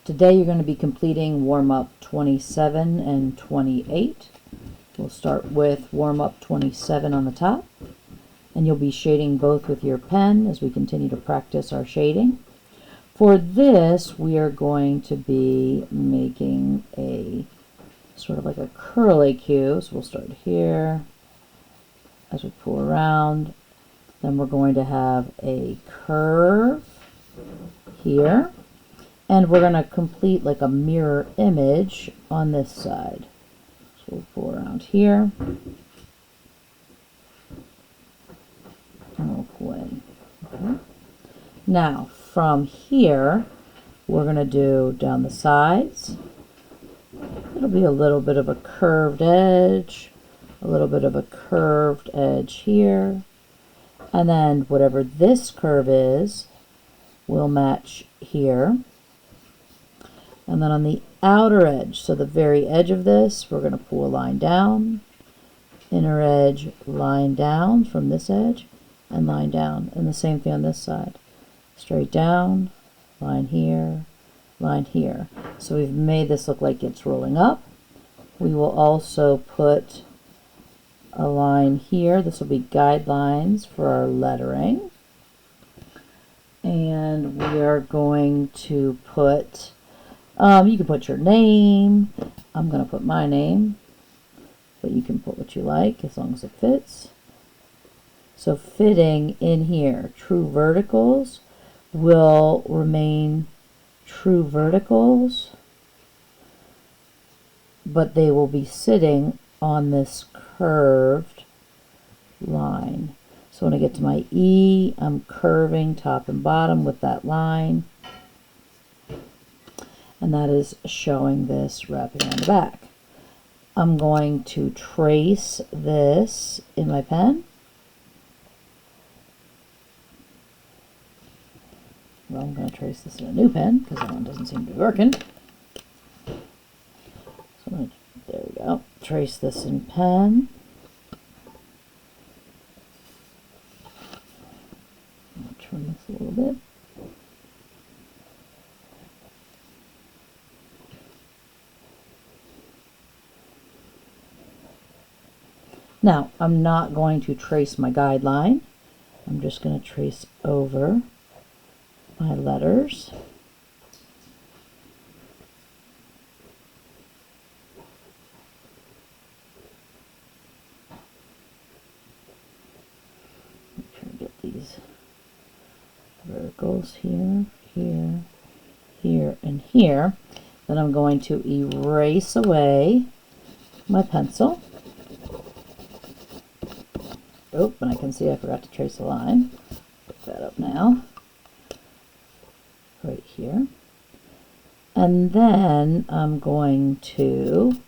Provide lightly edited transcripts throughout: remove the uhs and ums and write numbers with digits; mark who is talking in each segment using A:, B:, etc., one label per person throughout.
A: Today you're going to be completing warm-up 27 and 28. We'll start with warm-up 27 on the top, and you'll be shading both with your pen as we continue to practice our shading. For this, we are going to be making a sort of like a curlicue. So we'll start here as we pull around. Then we're going to have a curve here. And we're going to complete like a mirror image on this side. So we'll pull around here. And we'll pull in. Okay. Now, from here, we're going to do down the sides. It'll be a little bit of a curved edge, a little bit of a curved edge here. And then whatever this curve is, will match here. And then on the outer edge, so the very edge of this, we're going to pull a line down, inner edge, line down from this edge, and line down. And the same thing on this side. Straight down, line here, line here. So we've made this look like it's rolling up. We will also put a line here. This will be guidelines for our lettering. And we are going to put you can put your name. I'm going to put my name, but you can put what you like as long as it fits. So fitting in here, true verticals will remain true verticals, but they will be sitting on this curved line. So when I get to my E, I'm curving top and bottom with that line. And that is showing this wrapping on the back. I'm going to trace this in my pen. Well, I'm going to trace this in a new pen because that one doesn't seem to be working. So there we go. Trace this in pen. I'll trim this a little bit. Now, I'm not going to trace my guideline. I'm just going to trace over my letters. Make sure to get these verticals here, here, here, and here. Then I'm going to erase away my pencil. Oh, and I can see I forgot to trace a line. Pick that up now. Right here. And then I'm going to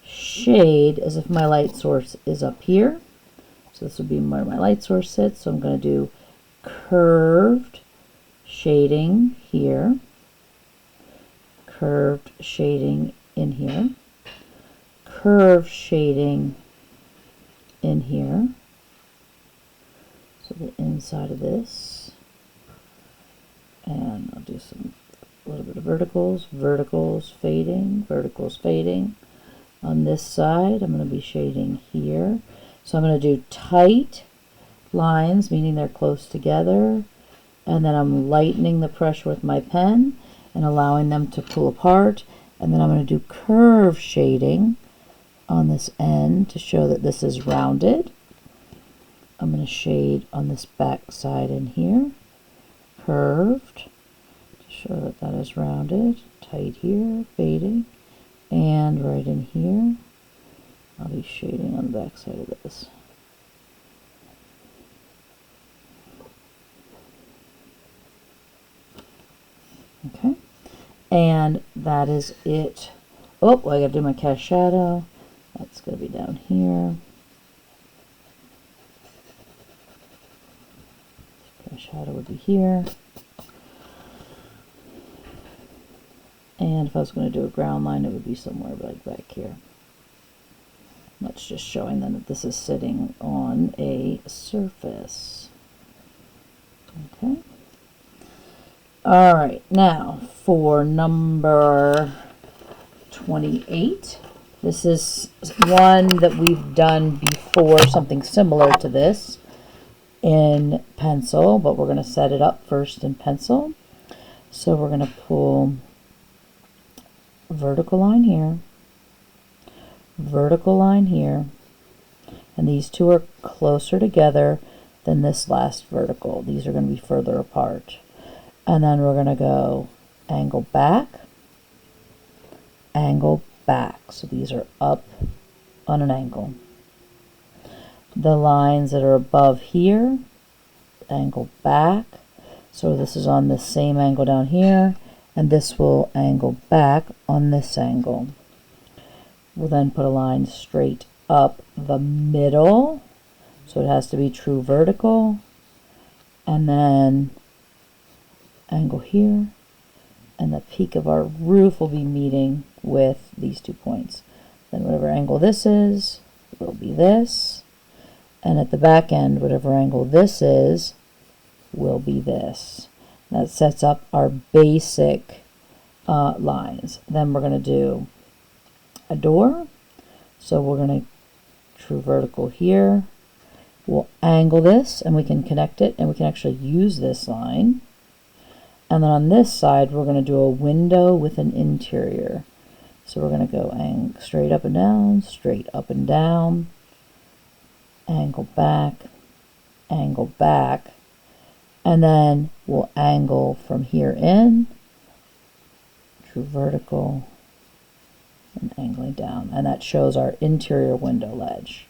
A: shade as if my light source is up here. So this would be where my light source sits. So I'm going to do curved shading here. Curved shading in here. Curved shading in here, so the inside of this, and I'll do a little bit of verticals, verticals fading, verticals fading. On this side, I'm going to be shading here, so I'm going to do tight lines, meaning they're close together, and then I'm lightening the pressure with my pen and allowing them to pull apart, and then I'm going to do curve shading on this end to show that this is rounded. I'm going to shade on this back side in here, curved, to show that that is rounded, tight here, fading, and right in here, I'll be shading on the back side of this. Okay, and that is it. Oh, I gotta do my cast shadow. That's going to be down here. Cast shadow would be here. And if I was going to do a ground line, it would be somewhere like back here. That's just showing them that this is sitting on a surface. Okay. All right, now for number 28. This is one that we've done before, something similar to this in pencil, but we're going to set it up first in pencil. So we're going to pull a vertical line here, vertical line here, and these two are closer together than this last vertical. These are going to be further apart. And then we're going to go angle back, angle back. So these are up on an angle. The lines that are above here, angle back. So this is on the same angle down here, and this will angle back on this angle. We'll then put a line straight up the middle. So it has to be true vertical. And then angle here, and the peak of our roof will be meeting with these 2 points. Then whatever angle this is will be this, and at the back end, whatever angle this is will be this. That sets up our basic lines. Then we're going to do a door. So we're going to true vertical here. We'll angle this, and we can connect it, and we can actually use this line. And then on this side, we're going to do a window with an interior. So we're going to go straight up and down, straight up and down, angle back, and then we'll angle from here in, true vertical, and angling down. And that shows our interior window ledge.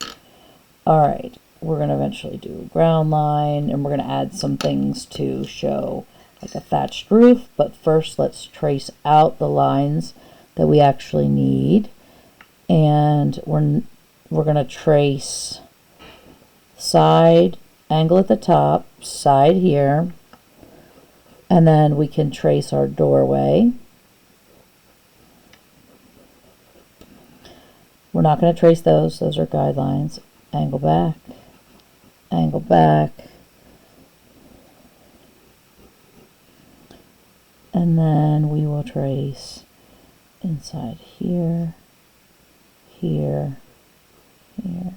A: All right, we're going to eventually do a ground line, and we're going to add some things to show like a thatched roof, but first let's trace out the lines that we actually need. And we're going to trace side, angle at the top, side here, and then we can trace our doorway. We're not going to trace those are guidelines. Angle back, angle back, and then we will trace inside here, here, here.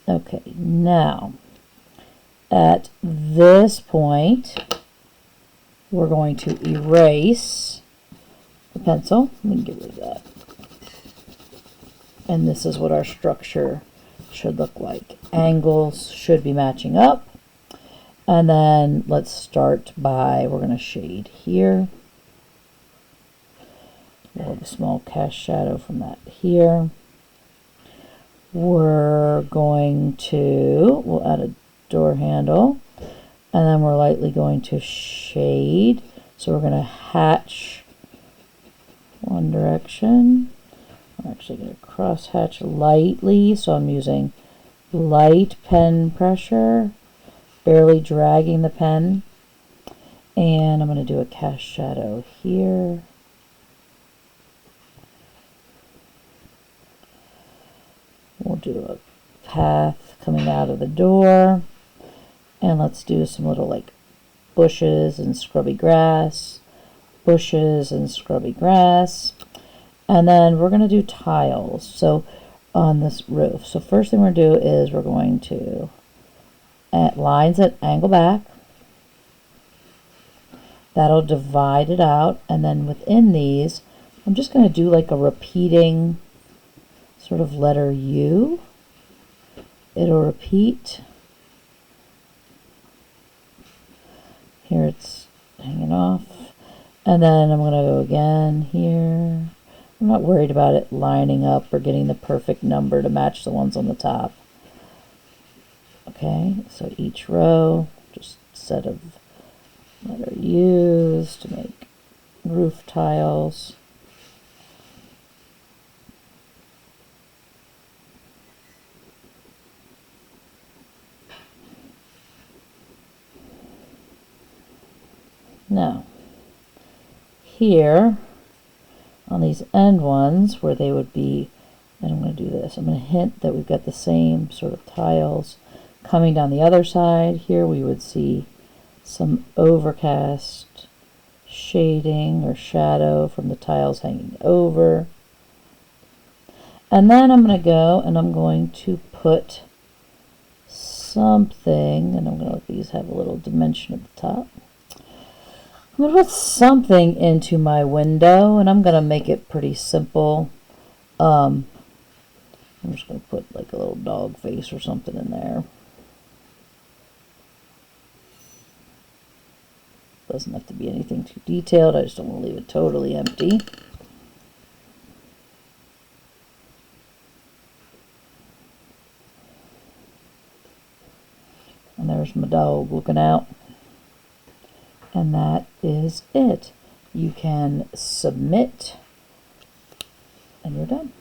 A: Okay, now at this point, we're going to erase the pencil. Let me get rid of that. And this is what our structure should look like. Angles should be matching up. And then let's start by, we're going to shade here. We'll have a small cast shadow from that here. We're going to, we'll add a door handle. And then we're lightly going to shade. So we're going to hatch one direction. I'm actually going to cross hatch lightly. So I'm using light pen pressure, barely dragging the pen, and I'm going to do a cast shadow here. We'll do a path coming out of the door, and let's do some little like bushes and scrubby grass, bushes and scrubby grass, and then we're going to do tiles. So on this roof. So first thing we're going to do is we're going to add lines that angle back. That'll divide it out, and then within these I'm just going to do like a repeating sort of letter U. It'll repeat. Here it's hanging off, and then I'm going to go again here. I'm not worried about it lining up or getting the perfect number to match the ones on the top. Okay, so each row, just a set of letter U's to make roof tiles. Now, here on these end ones where they would be, and I'm going to do this, I'm going to hint that we've got the same sort of tiles coming down the other side. Here we would see some overcast shading or shadow from the tiles hanging over. And then I'm going to go and I'm going to put something, and I'm going to let these have a little dimension at the top. I'm going to put something into my window, and I'm going to make it pretty simple. I'm just going to put like a little dog face or something in there. Doesn't have to be anything too detailed. I just don't want to leave it totally empty. And there's my dog looking out. And that is it. You can submit, and you're done.